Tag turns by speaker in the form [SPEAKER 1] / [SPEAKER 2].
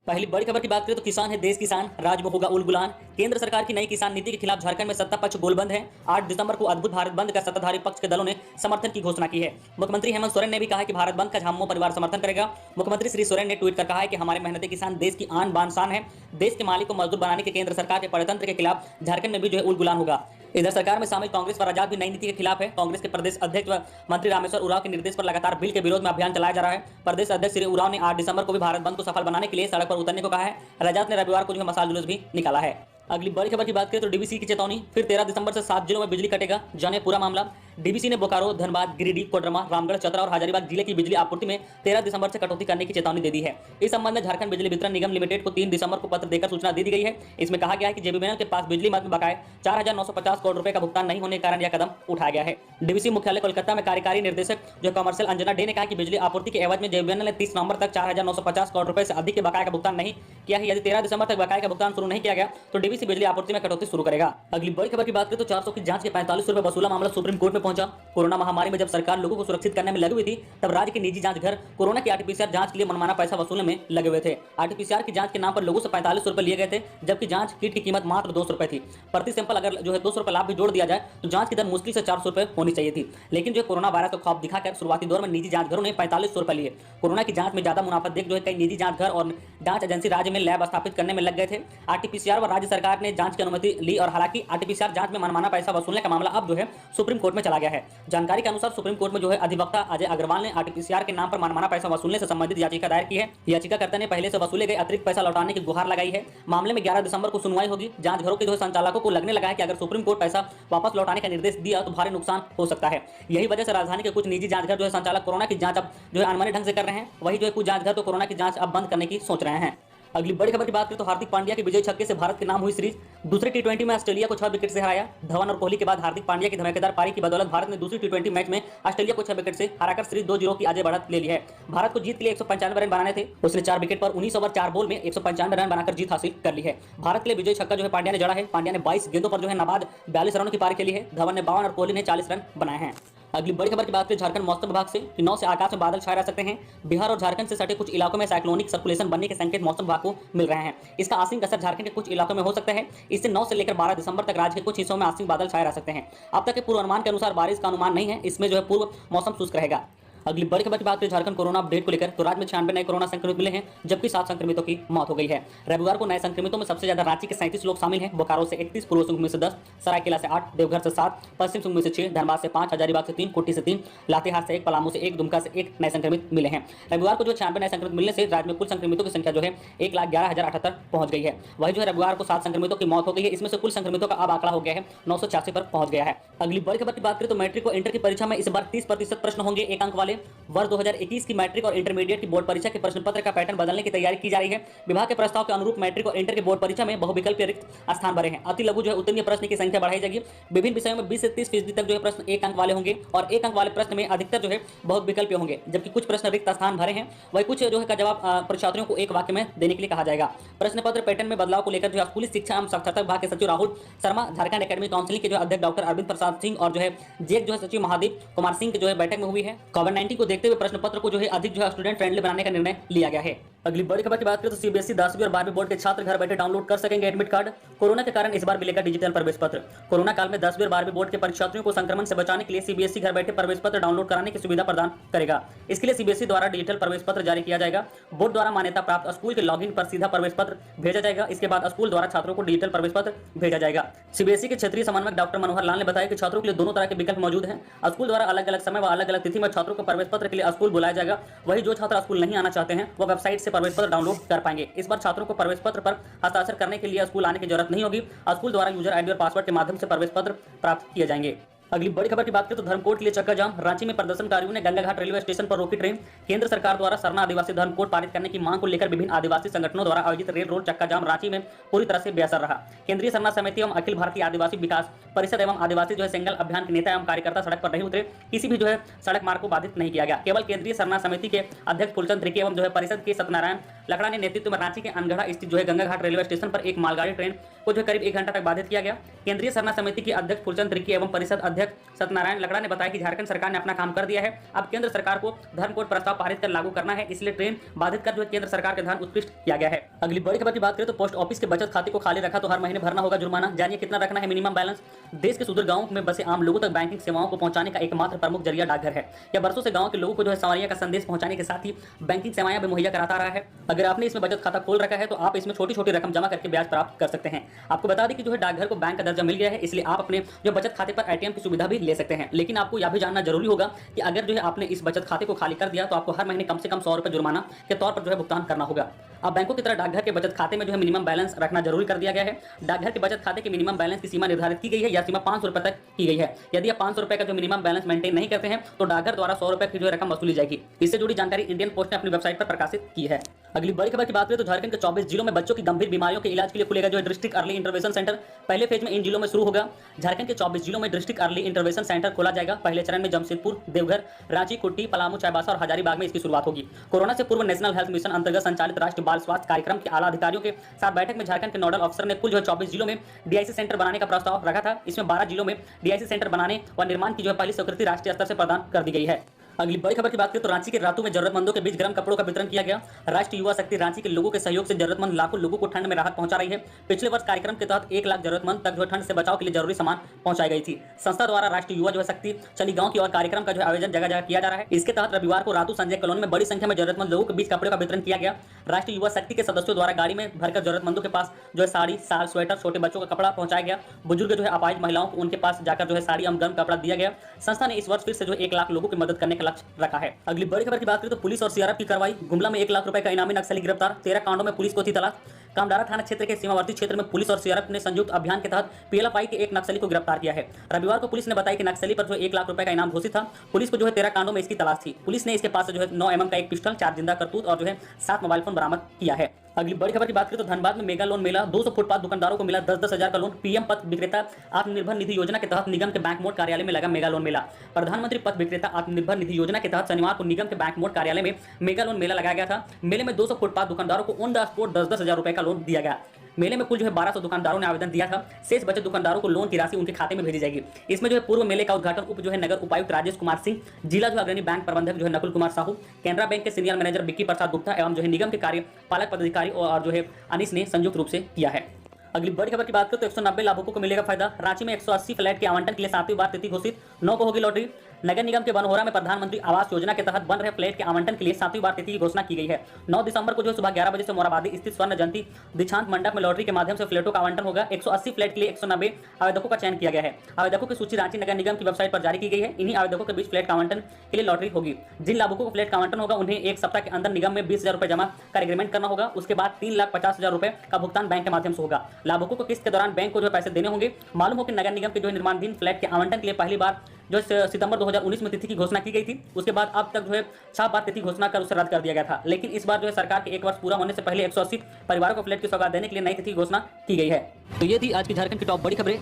[SPEAKER 1] पहली बड़ी खबर की बात करें तो किसान है देश किसान, राज्य में होगा उलगुलान। केंद्र सरकार की नई किसान नीति के खिलाफ झारखंड में सत्ता पक्ष गोलबंद है। 8 दिसंबर को अद्भुत भारत बंद का सत्ताधारी पक्ष के दलों ने समर्थन की घोषणा की है। मुख्यमंत्री हेमंत सोरेन ने भी कहा है कि भारत बंद का झामुमो परिवार समर्थन करेगा। मुख्यमंत्री श्री सोरेन ने ट्वीट कर कहा है कि हमारे मेहनती किसान देश की आन बान शान है। देश के मालिक को मजदूर बनाने के केंद्र सरकार के षड्यंत्र के खिलाफ झारखंड में भी उलगुलान होगा। इधर सरकार में शामिल कांग्रेस व राजद भी नई नीति के खिलाफ है। कांग्रेस के प्रदेश अध्यक्ष व मंत्री रामेश्वर उरांव के निर्देश पर लगातार बिल के विरोध में अभियान चलाया जा रहा है। प्रदेश अध्यक्ष श्री उरांव ने 8 दिसंबर को भी भारत बंद को सफल बनाने के लिए सड़क पर उतरने को कहा है। राजद ने रविवार को मसाल जुलूस भी निकाला है। अगली बड़ी खबर की बात करें तो डीवीसी की चेतावनी, फिर 13 दिसंबर से 7 जिलों में बिजली कटेगा। जाने पूरा मामला। डीवीसी ने बोकारो, धनबाद, गिरिडीह, कोडरमा, रामगढ़, चतरा और हजारीबाग जिले की बिजली आपूर्ति में 13 दिसंबर से कटौती करने की चेतावनी दे दी है। इस संबंध में झारखंड बिजली वितरण निगम लिमिटेड को 3 दिसंबर को पत्र देकर सूचना दे दी गई है। इसमें कहा गया है कि जेबीएनएल के पास बिजली मद में बकाये 4,950 करोड़ रुपए का भुगतान नहीं होने के कारण यह कदम उठाया गया है। डीवीसी मुख्यालय कोलकाता में कार्यकारी निर्देशक जो कमर्शियल अंजना डे ने कहा कि बिजली आपूर्ति के एवज में जेबीएनएल ने 30 नवंबर तक 4,950 करोड़ रुपए से अधिक के बकाये का भुगतान नहीं किया है। यदि 13 दिसंबर तक बकाये का भुगतान शुरू नहीं किया गया तो डीवीसी बिजली आपूर्ति में कटौती शुरू करेगा। अगली बड़ी खबर की बात करें तो 400 की जांच के 45 रुपए वसूला मामला सुप्रीम कोर्ट में पहुंचा। कोरोना महामारी में जब सरकार लोगों को सुरक्षित करने में लगी हुई थी, तब राज्य के निजी जांच घर कोरोना की आरटीपीसीआर जांच के लिए मनमाना पैसा वसूलने में लगे हुए थे। आरटीपीसीआर की जांच के नाम पर लोगों से 45 रुपए लिए गए थे, जबकि जांच किट की कीमत मात्र 200 रुपए थी। प्रति सैंपल अगर 200 रुपए लाभ भी जोड़ दिया जाए तो जांच की दर मुश्किल से 400 रुपए होनी चाहिए थी। लेकिन कोरोना वायरस को खौफ दिखाकर शुरुआती दौर में निजी जांच घरों ने 45 रुपए लिए। कोरोना की जांच में ज्यादा मुनाफा देख कई निजी जांच घर और जांच एजेंसी राज्य में लैब स्थापित करने में लग गए थे। आरटीपीसीआर व राज्य सरकार ने जांच की अनुमति ली और हालांकि आरटीपीसीआर जांच में मनमाना पैसा वसूलने का मामला अब सुप्रीम कोर्ट में चला गया है। जानकारी के अनुसार सुप्रीम कोर्ट में अधिवक्ता अजय अग्रवाल ने आरटीपीसीआर के नाम पर मनमाना पैसा वसूलने से संबंधित याचिका दायर की है। याचिकाकर्ता ने पहले से वसूले गए अतिरिक्त पैसा लौटाने की गुहार लगाई है। मामले में 11 दिसंबर को सुनवाई होगी। जांच घरों के संचालकों को लगने लगा है कि अगर सुप्रीम कोर्ट पैसा वापस लौटाने का निर्देश दिया तो भारी नुकसान हो सकता है। यही वजह से राजधानी के कुछ निजी जांच घर संचालक कोरोना की जांच अब अनमने ढंग से कर रहे हैं। वही कुछ जांच घर तो कोरोना की जांच अब बंद करने की सोच रहे हैं। अगली बड़ी खबर की बात करें तो हार्दिक पांड्या के विजय छक्के से भारत के नाम हुई सीरीज। दूसरे टी20 में ऑस्ट्रेलिया को 6 विकेट से हराया। धवन और कोहली के बाद हार्दिक पांड्या की धमाकेदार पारी की बदौलत भारत ने दूसरी टी20 मैच में ऑस्ट्रेलिया को 6 विकेट से हराकर सीरीज 2-0 की आगे बढ़त ले ली है। भारत को जीत के लिए 195 रन बनाने थे। उसने 4 विकेट पर 19 ओवर 4 बॉल में 195 रन बनाकर जीत हासिल कर ली है। भारत के लिए विजय छक्का पांड्या ने जड़ा है। पांड्या ने 22 गेंदों पर नाबाद 42 रनों की पारी खेली है। धवन ने 52 और कोहली ने 40 रन बनाए हैं। अगली बड़ी खबर की बात करें झारखंड मौसम विभाग से कि 9 से आकाश में बादल छाए रह सकते हैं। बिहार और झारखंड से सटे कुछ इलाकों में साइक्लोनिक सर्कुलेशन बनने के संकेत मौसम विभाग को मिल रहे हैं। इसका आंशिक असर झारखंड के कुछ इलाकों में हो सकता है। इससे 9 से लेकर 12 दिसंबर तक राज्य के कुछ हिस्सों में आंशिक बादल छाए रह सकते हैं। अब तक के पूर्वानुमान के अनुसार बारिश का अनुमान नहीं है। इसमें पूर्व मौसम शुष्क रहेगा। अगली बड़ी खबर की बात करें झारखंड कोरोना अपडेट को लेकर तो राज्य में 96 नए कोरोना संक्रमित मिले हैं, जबकि 7 संक्रमितों की मौत हो गई है। रविवार को नए संक्रमितों में सबसे ज्यादा रांची के 37 लोग शामिल हैं। बोकारो से 31, पूर्व सिंहभूम से 10, सरायकेला से 8, देवघर से 7, पश्चिम सिंहभूम से 6, धनबाद से 5, हजारीबाग से 3, कोटी से 3, लातेहार से 1, पलामू से 1, दुमका से 1 नए संक्रमित मिले हैं। रविवार को 96 नए संक्रमित मिलने से राज्य में कुल संक्रमितों की संख्या 1,11,078 पहुंच गई है। वही रविवार को 7 संक्रमितों की मौत हो गई है। इसमें से कुल संक्रमितों का अब आंकड़ा हो गया है 986 पर पहुंच गया है। अगली बड़ी खबर की बात करें तो मैट्रिक और इंटर की परीक्षा में इस बार 30% प्रश्न होंगे 1 अंक वाले। वर्ष 2021 की मैट्रिक और इंटरमीडिएट की बोर्ड परीक्षा के प्रश्न पत्र का पैटर्न बदलने की तैयारी की जा रही है। विभाग के प्रस्ताव के अनुरूप मैट्रिक और इंटर की बोर्ड परीक्षा में बहुविकल्पीय रिक्त स्थान भरे हैं। अति लघु उत्तीर्ण प्रश्न की संख्या बढ़ाई जाएगी। विभिन्न विषयों में 20 से 30% तक प्रश्न 1 अंक वाले होंगे और 1 अंक वाले प्रश्न में अधिकतर बहुविकल्पीय होंगे, जबकि कुछ प्रश्न रिक्त स्थान भरे हैं। वही कुछ का जवाब परीक्षार्थियों को एक वाक्य में देने के लिए कहा जाएगा। प्रश्न पत्र पैटर्न में बदलाव को लेकर स्कूली शिक्षा एवं साक्षरता विभाग के सचिव राहुल शर्मा, झारखंड एकेडमिक काउंसिल के अध्यक्ष डॉक्टर अरविंद प्रसाद सिंह और जेक सचिव महादेव कुमार सिंह की बैठक में हुई है। कोविड-19 को देखते हुए प्रश्न पत्र को अधिक स्टूडेंट फ्रेंडली बनाने का निर्णय लिया गया है। अगली बड़ी खबर की बात करें तो सीबीएसई 10वीं और 12वीं बोर्ड के छात्र घर बैठे डाउनलोड कर सकेंगे एडमिट कार्ड। कोरोना के कारण इस बार मिलेगा डिजिटल प्रवेश पत्र। कोरोना काल में 10वीं और 12वीं बोर्ड के परीक्षार्थियों को संक्रमण से बचाने के लिए सीबीएसई घर बैठे प्रवेश पत्र डाउनलोड कराने की सुविधा प्रदान करेगा। इसके लिए सीबीएसई द्वारा डिजिटल प्रवेश पत्र जारी किया जाएगा। बोर्ड द्वारा मान्यता प्राप्त स्कूल के लॉगिन पर सीधा प्रवेश पत्र भेजा जाएगा। इसके बाद स्कूल द्वारा छात्रों को डिजिटल प्रवेश पत्र भेजा जाएगा। सीबीएसई के क्षेत्रीय समन्वयक डॉक्टर मनोहर लाल ने बताया कि छात्रों के लिए दोनों तरह के विकल्प मौजूद हैं। स्कूल द्वारा अलग अलग समय व अलग अलग तिथि में छात्रों को प्रवेश पत्र के लिए स्कूल बुलाया जाएगा। वही जो छात्र स्कूल नहीं आना चाहते हैं वो वेबसाइट से प्रवेश पत्र डाउनलोड कर पाएंगे। इस बार छात्रों को प्रवेश पत्र पर हस्ताक्षर करने के लिए स्कूल आने की जरूरत नहीं होगी। स्कूल द्वारा यूजर आईडी और पासवर्ड के माध्यम से प्रवेश पत्र प्राप्त किए जाएंगे। अगली बड़ी खबर की बात करें तो धर्मकोट के लिए चक्का जाम। रांची में प्रदर्शनकारियों ने गंगा घाट रेलवे स्टेशन पर रोकी ट्रेन। केंद्र सरकार द्वारा सरना आदिवासी धर्मकोट पारित करने की मांग को लेकर विभिन्न आदिवासी संगठनों द्वारा आयोजित रेल रोड चक्का जाम रांची में पूरी तरह से बेअसर रहा। केंद्रीय सरना समिति एवं अखिल भारतीय आदिवासी विकास परिषद एवं आदिवासी सेंगल अभियान के नेता एवं कार्यकर्ता सड़क पर नहीं उतरे। किसी भी सड़क मार्ग को बाधित नहीं किया गया। केवल केंद्रीय सरना समिति के अध्यक्ष फुलचंद त्रिकी एवं परिषद के सत्यनारायण लकड़ा ने नेतृत्व में रांची के अनगढ़ा स्थित जो है गंगा घाट रेलवे स्टेशन पर एक मालगाड़ी ट्रेन को जो है करीब 1 घंटा तक बाधित किया गया। केंद्रीय सरना समिति के अध्यक्ष फूलचंद तिर्की एवं परिषद अध्यक्ष सत्यनारायण लकड़ा ने बताया कि झारखंड सरकार ने अपना काम कर दिया है। अब केंद्र सरकार को धर्म कोड प्रस्ताव पारित कर लागू करना है, इसलिए ट्रेन बाधित कर जो है केंद्र सरकार के ध्यान उत्कृष्ट किया गया है। अगली बड़ी खबर की बात करें तो पोस्ट ऑफिस के बचत खाते को खाली रखा तो हर महीने भरना होगा जुर्माना। जानिए कितना रखना है मिनिमम बैलेंस। देश के सुदूर गांवों में बसे आम लोगों तक बैंकिंग सेवाओं को पहुंचाने का एकमात्र प्रमुख जरिया डाकघर है। यह वर्षों से गांव के लोगों को जो है सवारियां का संदेश पहुंचाने के साथ ही बैंकिंग सेवाएं भी मुहैया कराता रहा है। अगर आपने इसमें बचत खाता खोल रखा है तो आप इसमें छोटी छोटी रकम जमा करके ब्याज प्राप्त कर सकते हैं। आपको बता दें कि जो है डाकघर को बैंक का दर्जा मिल गया है, इसलिए आप अपने जो बचत खाते पर एटीएम की सुविधा भी ले सकते हैं। लेकिन आपको यह भी जानना जरूरी होगा कि अगर जो है आपने इस बचत खाते को खाली कर दिया तो आपको हर महीने कम से कम 100 रुपए जुर्माना के तौर पर जो है भुगतान करना होगा। अब बैंकों की तरह डाकघर के बचत खाते में जो है मिनिमम बैलेंस रखना जरूरी कर दिया गया है। डाकघर के बचत खाते के मिनिमम बैलेंस की सीमा निर्धारित की गई है। यह सीमा 500 रुपए तक की गई है। यदि आप 500 रुपए का जो मिनिमम बैलेंस मेंटेन नहीं करते हैं तो डाकघर द्वारा 100 रुपए की जो रकम वसूली जाएगी। इससे जुड़ी जानकारी इंडियन पोस्ट ने अपनी वेबसाइट पर प्रकाशित की है। अगली बड़ी खबर की बात करें तो झारखंड के 24 जिलों में बच्चों की गंभीर बीमारियों के इलाज के लिए खुलेगा जो है डिस्ट्रिक्ट अर्ली इंटरवेंशन सेंटर। पहले फेज में इन जिलों में शुरू होगा। झारखंड के 24 जिलों में डिस्ट्रिक्ट अर्ली इंटरवेंशन सेंटर खोला जाएगा। पहले चरण में जमशेदपुर, देवघर, रांची, कुट्टी, पलामू, चाईबासा और हजारीबाग में इसकी शुरुआत होगी। कोरोना से पूर्व नेशनल हेल्थ मिशन अंतर्गत संचालित राष्ट्रीय बाल स्वास्थ्य कार्यक्रम के आला अधिकारियों के साथ बैठक में झारखंड के नोडल अफसर ने कुल जो 24 जिलों में डीआईसी सेंटर बनाने का प्रस्ताव रखा था। इसमें 12 जिलों में डीआईसी सेंटर बनाने व निर्माण की जो है पहली स्वीकृति राष्ट्रीय स्तर से प्रदान कर दी गई है। अगली बड़ी खबर की बात करें तो रांची के रातू में जरूरतमंदों के बीच गर्म कपड़ों का वितरण किया गया। राष्ट्रीय युवा शक्ति रांची के लोगों के सहयोग से जरूरतमंद लाखों लोगों को ठंड में राहत पहुंचा रही है। पिछले वर्ष कार्यक्रम के तहत 1 लाख जरूरतमंद तक जो ठंड से बचाव के लिए जरूरी सामान पहुंचाई गई थी। संस्था द्वारा राष्ट्रीय युवा जो शक्ति चली गांव की और कार्यक्रम का जो आयोजन जगह जगह किया जा रहा है। इसके तहत रविवार को रातू संजय कॉलोनी में बड़ी संख्या में जरूरतमंद लोगों के बीच कपड़े का वितरण किया गया। राष्ट्रीय युवा शक्ति के सदस्यों द्वारा गाड़ी में भरकर जरूरतमंदों के पास जो है साड़ी, साल, स्वेटर, छोटे बच्चों का कपड़ा पहुंचाया गया। बुजुर्ग जो है अपाहिज महिलाओं को उनके पास जाकर जो है साड़ी एवं गर्म कपड़ा दिया गया। संस्था ने इस वर्ष फिर से जो 1 लाख लोगों की मदद करने का लक्ष्य रखा है। अगली बड़ी खबर की बात करें तो पुलिस और सीआरपीएफ की कार्रवाई। गुमला में 1 लाख रुपए का इनामी नक्सली गिरफ्तार। 13 कांडों में पुलिस को थी तलाश। कामडारा थाना क्षेत्र के सीमावर्ती क्षेत्र में पुलिस और सीआरपीएफ ने संयुक्त अभियान के तहत पीएलएफआई के एक नक्सली को गिरफ्तार किया है। रविवार को पुलिस ने बताया कि नक्सली पर जो 1 लाख रुपए का इनाम घोषित था। पुलिस को जो है 13 कांडों में इसकी तलाश थी। पुलिस ने इसके पास से जो है 9 mm का एक पिस्टल, 4 जिंदा कारतूस और जो है 7 मोबाइल फोन बरामद किया है। अगली बड़ी खबर की बात करें तो धनबाद में मेगा लोन मेला। 200 फुटपाथ दुकानदारों को मिला 10-10 हजार का लोन। पीएम पथ विक्रेता आत्मनिर्भर निधि योजना के तहत निगम के बैंक मोड़ कार्यालय में लगा मेगा लोन मेला। प्रधानमंत्री पथ विक्रेता आत्मनिर्भर निधि योजना के तहत शनिवार को निगम के बैंक मोड़ कार्यालय में मेगा लोन मेला लगाया गया था। मेले में 200 फुटपाथ दुकानदारों को ऑन द स्पॉट 10-10 हजार रुपए का लोन दिया गया। मेले में कुल जो है 1200 दुकानदारों ने आवेदन दिया था। शेष बचे दुकानदारों को लोन की राशि उनके खाते में भेजी जाएगी। इसमें जो है पूर्व मेले का उद्घाटन उप जो है नगर उपायुक्त राजेश कुमार सिंह, जिला जो अग्रणी बैंक प्रबंधक जो है नकुल कुमार साहू, केनरा बैंक के सीनियर मैनेजर विक्की प्रसाद गुप्ता एवं जो है निगम के कार्यपालक पदाधिकारी और जो है अनिश ने संयुक्त रूप से किया है। अगली बड़ी खबर की बात करें तो 190 लाभुकों को मिलेगा फायदा। रांची में 180 फ्लैट के आवंटन के लिए 7वीं बार तिथि घोषित। 9 को होगी लॉटरी। नगर निगम के बनहोरा में प्रधानमंत्री आवास योजना के तहत बन रहे फ्लैट के आवंटन के लिए 7वीं बार तिथि की घोषणा की गई है। 9 दिसंबर को जो सुबह 11 बजे से मोराबादी स्थित स्वर्ण जयंती दीक्षांत मंडप में लॉटरी के माध्यम से फ्लैटों का आवंटन होगा। 180 फ्लैट के लिए 190 आवेदकों का चयन किया गया है। आवेदकों की सूची रांची नगर निगम की वेबसाइट पर जारी की गई है। इन्हीं आवेदकों के बीच फ्लैट का आवंटन के लिए लॉटरी होगी। जिन लाभुकों को फ्लैट का आवंटन होगा उन्हें 1 सप्ताह के अंदर निगम में 20,000 रुपए जमा कर एग्रीमेंट करना होगा। उसके बाद 3,50,000 रुपए का भुगतान बैंक के माध्यम से होगा। लाभुकों को किस्त के दौरान बैंक को जो पैसे देने होंगे। मालूम हो कि नगर निगम के जो निर्माणाधीन फ्लैट के आवंटन के लिए पहली बार जो सितंबर 2019 में तिथि की घोषणा की गई थी। उसके बाद अब तक जो है 6 बार तिथि घोषणा कर उसे रद्द कर दिया गया था। लेकिन इस बार जो है सरकार के 1 वर्ष पूरा होने से पहले 180 परिवारों को फ्लैट की सौगात देने के लिए नई तिथि की घोषणा की गई है। तो ये थी आज की झारखंड की टॉप बड़ी खबरें।